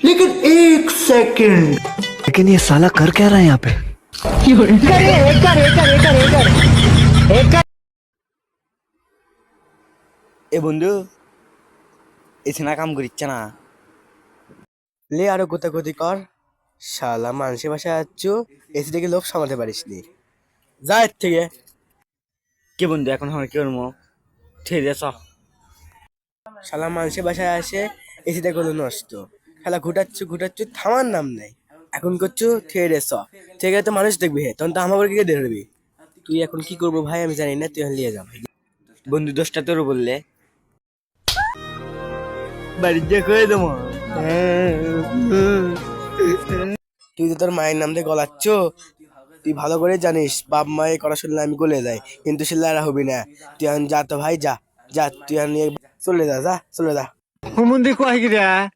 लेकिन एक सेकंड, लेकिन ये साला कर क्या रहा है यहाँ पे? এ বন্ধু এসে না কাম করিচ্ছে না লে আরো গোতাগতি কর শালা মানুষের বাসায় যাচ্ছ এসি থেকে লোক সামলাতে পারিস নি যা এর থেকে কে বন্ধু এখন আমার কি করবো ঠিক আছে শালা মানুষের বাসায় আসে এসিটা করলো নষ্ট খেলা ঘুটাচ্ছ থামার নাম নাই এখন করছো থিয়েটার চ থেকে তো মানুষ দেখবি হে তখন তো আমার কি দেখবি তুই এখন কি করবো ভাই আমি জানি না তুই এখন নিয়ে যা ভাই বন্ধু দোষটা তোর বললে বাড়ির যে করে দেবো তুই তো তোর মায়ের নাম দিয়ে গলাচ্ছ তুই ভালো করে জানিস বাপ মায়ের কথা শুনলে আমি গলে যাই কিন্তু সে লারা হবি না তুই এখন যা তো ভাই যা যা তুই এখন নিয়ে চলে যা চলে যা मुंदी को आई गिरा